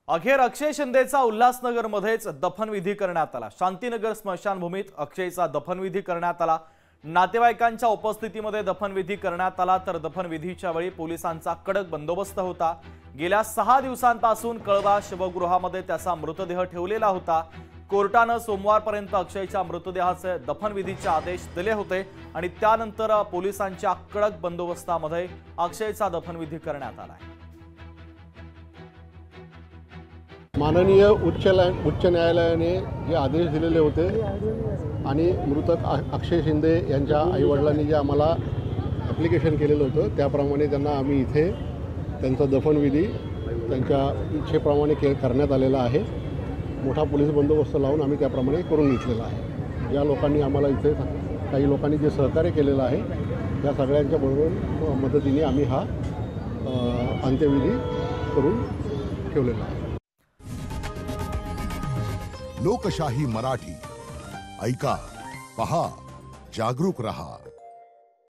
अखेर अक्षय शिंदेचा उल्हासनगरमध्येच दफनविधी करण्यात आला। शांतीनगर स्मशानभूमीत अक्षयचा दफनविधी करण्यात आला। नातेवाईकांच्या उपस्थितीमध्ये दफनविधी करण्यात आला। तर दफनविधीच्या वेळी पोलिसांचा कडक बंदोबस्त होता। गेल्या 6 दिवसांपासून कळवा शवगृहामध्ये त्याचा मृतदेह ठेवलेला होता। कोर्टाने सोमवारपर्यंत अक्षयच्या मृतदेहाचे दफनविधीचे आदेश दिले होते आणि त्यानंतर पोलिसांच्या कडक बंदोबस्तामध्ये अक्षयचा दफनविधी करण्यात आला। माननीय उच्च न्यायालयाने जे आदेश दिलेले होते आणि मृतक अक्षय शिंदे यांच्या आईवडिलांनी जे आम्हाला ॲप्लिकेशन केलेलं होतं त्याप्रमाणे त्यांना आम्ही इथे त्यांचा दफनविधी त्यांच्या इच्छेप्रमाणे करण्यात आलेला आहे। मोठा पोलीस बंदोबस्त लावून आम्ही त्याप्रमाणे करून घेतलेला आहे। या लोकांनी आम्हाला इथे काही लोकांनी जे सहकार्य केलेलं आहे त्या सगळ्यांच्या बरोबर मदतीने आम्ही हा अंत्यविधी करून ठेवलेला आहे। लोकशाही मराठी ऐका, पहा, जागरूक रहा।